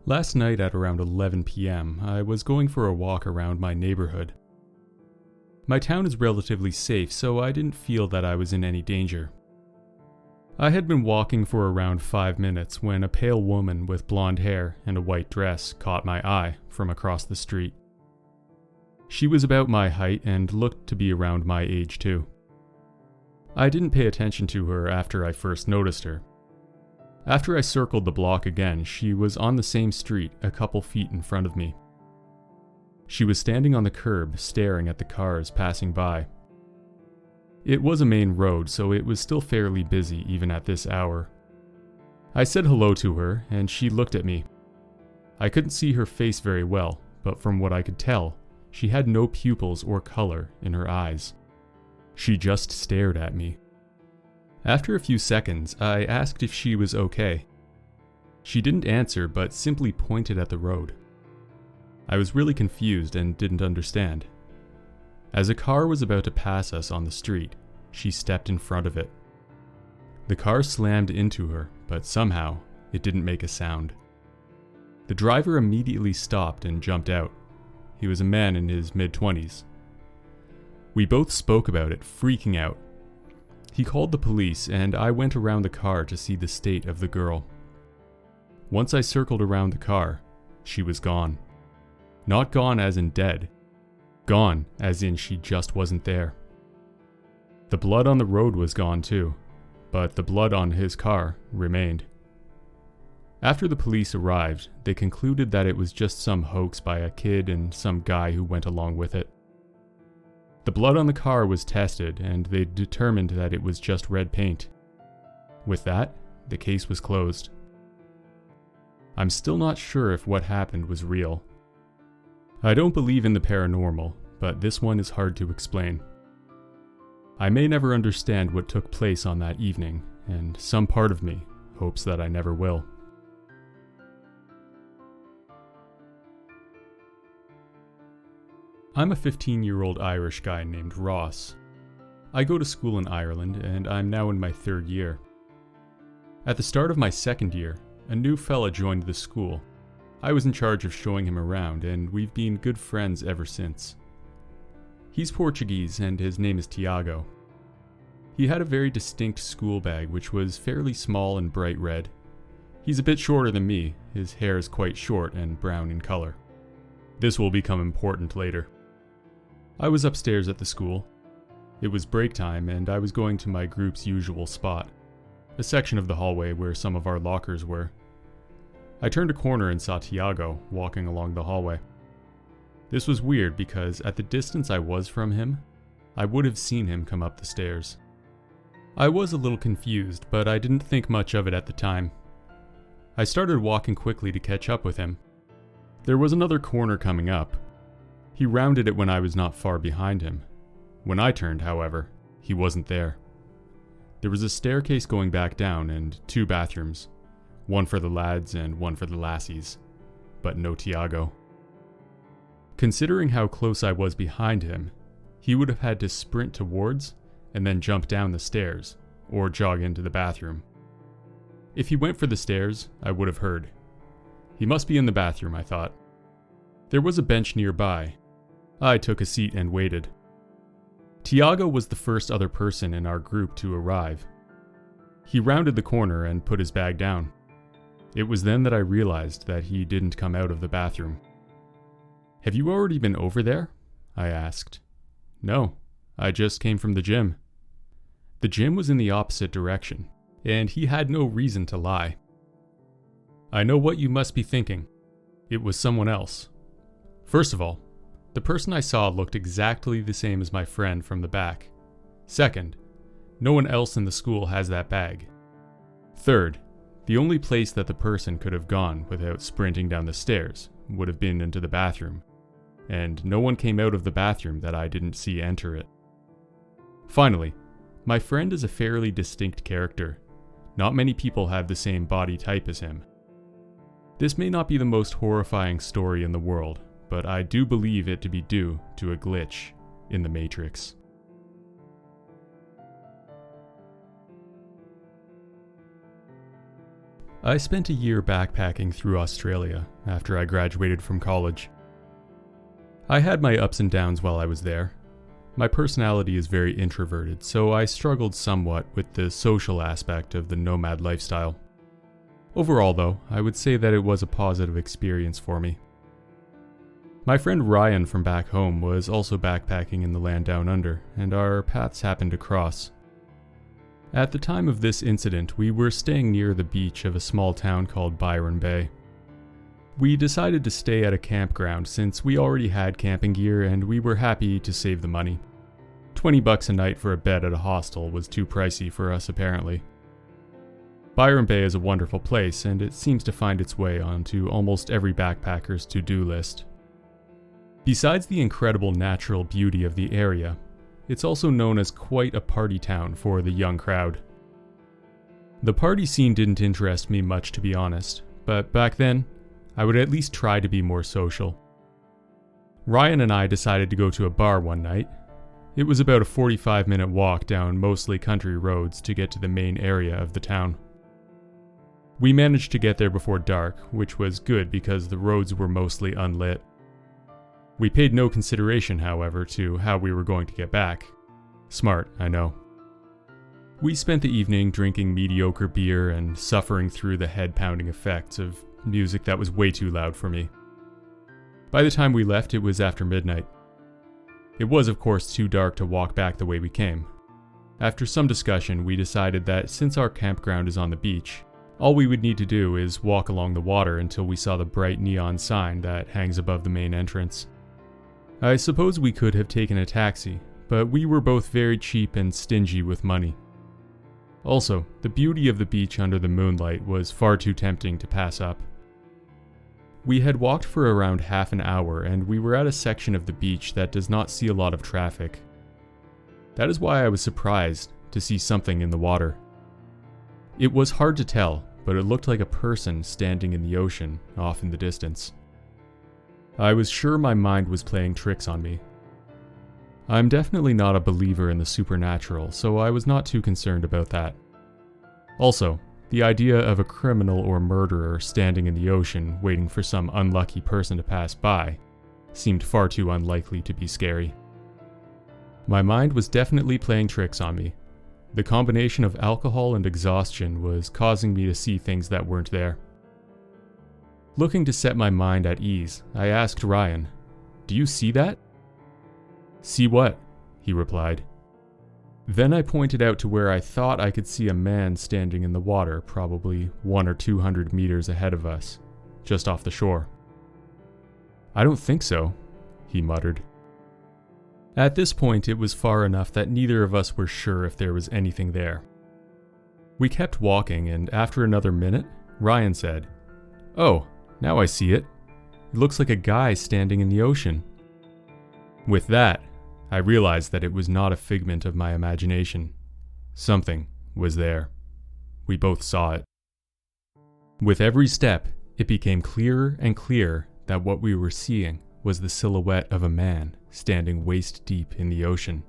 Last night at around 11 p.m., I was going for a walk around my neighborhood. My town is relatively safe, so I didn't feel that I was in any danger. I had been walking for around 5 minutes when a pale woman with blonde hair and a white dress caught my eye from across the street. She was about my height and looked to be around my age too. I didn't pay attention to her after I first noticed her. After I circled the block again, she was on the same street a couple feet in front of me. She was standing on the curb, staring at the cars passing by. It was a main road, so it was still fairly busy even at this hour. I said hello to her, and she looked at me. I couldn't see her face very well, but from what I could tell, she had no pupils or color in her eyes. She just stared at me. After a few seconds, I asked if she was okay. She didn't answer, but simply pointed at the road. I was really confused and didn't understand. As a car was about to pass us on the street, she stepped in front of it. The car slammed into her, but somehow, it didn't make a sound. The driver immediately stopped and jumped out. He was a man in his mid-20s. We both spoke about it, freaking out. He called the police, and I went around the car to see the state of the girl. Once I circled around the car, she was gone. Not gone as in dead. Gone as in she just wasn't there. The blood on the road was gone too, but the blood on his car remained. After the police arrived, they concluded that it was just some hoax by a kid and some guy who went along with it. The blood on the car was tested, and they determined that it was just red paint. With that, the case was closed. I'm still not sure if what happened was real. I don't believe in the paranormal, but this one is hard to explain. I may never understand what took place on that evening, and some part of me hopes that I never will. I'm a 15-year-old Irish guy named Ross. I go to school in Ireland, and I'm now in my 3rd year. At the start of my 2nd year, a new fella joined the school. I was in charge of showing him around, and we've been good friends ever since. He's Portuguese, and his name is Tiago. He had a very distinct school bag, which was fairly small and bright red. He's a bit shorter than me. His hair is quite short and brown in color. This will become important later. I was upstairs at the school. It was break time, and I was going to my group's usual spot, a section of the hallway where some of our lockers were. I turned a corner and saw Tiago walking along the hallway. This was weird because at the distance I was from him, I would have seen him come up the stairs. I was a little confused, but I didn't think much of it at the time. I started walking quickly to catch up with him. There was another corner coming up. He rounded it when I was not far behind him. When I turned, however, he wasn't there. There was a staircase going back down and 2 bathrooms, one for the lads and one for the lassies, but no Tiago. Considering how close I was behind him, he would have had to sprint towards and then jump down the stairs, or jog into the bathroom. If he went for the stairs, I would have heard. He must be in the bathroom, I thought. There was a bench nearby. I took a seat and waited. Tiago was the first other person in our group to arrive. He rounded the corner and put his bag down. It was then that I realized that he didn't come out of the bathroom. "Have you already been over there?" I asked. "No, I just came from the gym." The gym was in the opposite direction, and he had no reason to lie. I know what you must be thinking. It was someone else. First of all, the person I saw looked exactly the same as my friend from the back. Second, no one else in the school has that bag. Third, the only place that the person could have gone without sprinting down the stairs would have been into the bathroom, and no one came out of the bathroom that I didn't see enter it. Finally, my friend is a fairly distinct character. Not many people have the same body type as him. This may not be the most horrifying story in the world, but I do believe it to be due to a glitch in the Matrix. I spent a year backpacking through Australia after I graduated from college. I had my ups and downs while I was there. My personality is very introverted, so I struggled somewhat with the social aspect of the nomad lifestyle. Overall, though, I would say that it was a positive experience for me. My friend Ryan from back home was also backpacking in the land down under, and our paths happened to cross. At the time of this incident, we were staying near the beach of a small town called Byron Bay. We decided to stay at a campground since we already had camping gear and we were happy to save the money. $20 a night for a bed at a hostel was too pricey for us apparently. Byron Bay is a wonderful place and it seems to find its way onto almost every backpacker's to-do list. Besides the incredible natural beauty of the area, it's also known as quite a party town for the young crowd. The party scene didn't interest me much, to be honest, but back then, I would at least try to be more social. Ryan and I decided to go to a bar one night. It was about a 45-minute walk down mostly country roads to get to the main area of the town. We managed to get there before dark, which was good because the roads were mostly unlit. We paid no consideration, however, to how we were going to get back. Smart, I know. We spent the evening drinking mediocre beer and suffering through the head-pounding effects of music that was way too loud for me. By the time we left, it was after midnight. It was, of course, too dark to walk back the way we came. After some discussion, we decided that since our campground is on the beach, all we would need to do is walk along the water until we saw the bright neon sign that hangs above the main entrance. I suppose we could have taken a taxi, but we were both very cheap and stingy with money. Also, the beauty of the beach under the moonlight was far too tempting to pass up. We had walked for around half an hour and we were at a section of the beach that does not see a lot of traffic. That is why I was surprised to see something in the water. It was hard to tell, but it looked like a person standing in the ocean off in the distance. I was sure my mind was playing tricks on me. I'm definitely not a believer in the supernatural, so I was not too concerned about that. Also, the idea of a criminal or murderer standing in the ocean waiting for some unlucky person to pass by seemed far too unlikely to be scary. My mind was definitely playing tricks on me. The combination of alcohol and exhaustion was causing me to see things that weren't there. Looking to set my mind at ease, I asked Ryan, "Do you see that?" "See what?" he replied. Then I pointed out to where I thought I could see a man standing in the water, probably 100 or 200 meters ahead of us, just off the shore. "I don't think so," he muttered. At this point, it was far enough that neither of us were sure if there was anything there. We kept walking, and after another minute, Ryan said, "Oh, now I see it. It looks like a guy standing in the ocean." With that, I realized that it was not a figment of my imagination. Something was there. We both saw it. With every step, it became clearer and clearer that what we were seeing was the silhouette of a man standing waist deep in the ocean.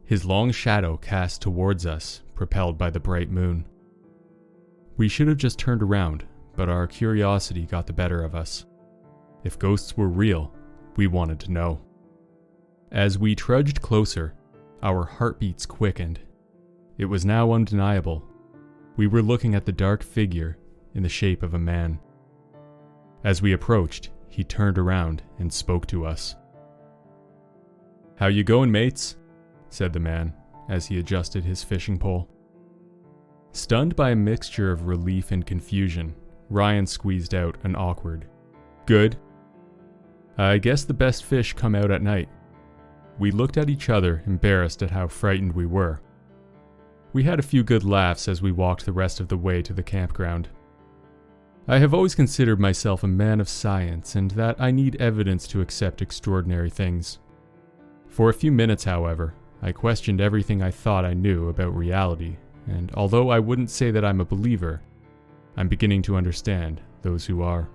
His long shadow cast towards us, propelled by the bright moon. We should have just turned around, but our curiosity got the better of us. If ghosts were real, we wanted to know. As we trudged closer, our heartbeats quickened. It was now undeniable. We were looking at the dark figure in the shape of a man. As we approached, he turned around and spoke to us. "How you going, mates?" said the man as he adjusted his fishing pole. Stunned by a mixture of relief and confusion, Ryan squeezed out an awkward, "Good. I guess the best fish come out at night." We looked at each other, embarrassed at how frightened we were. We had a few good laughs as we walked the rest of the way to the campground. I have always considered myself a man of science and that I need evidence to accept extraordinary things. For a few minutes, however, I questioned everything I thought I knew about reality, and although I wouldn't say that I'm a believer, I'm beginning to understand those who are.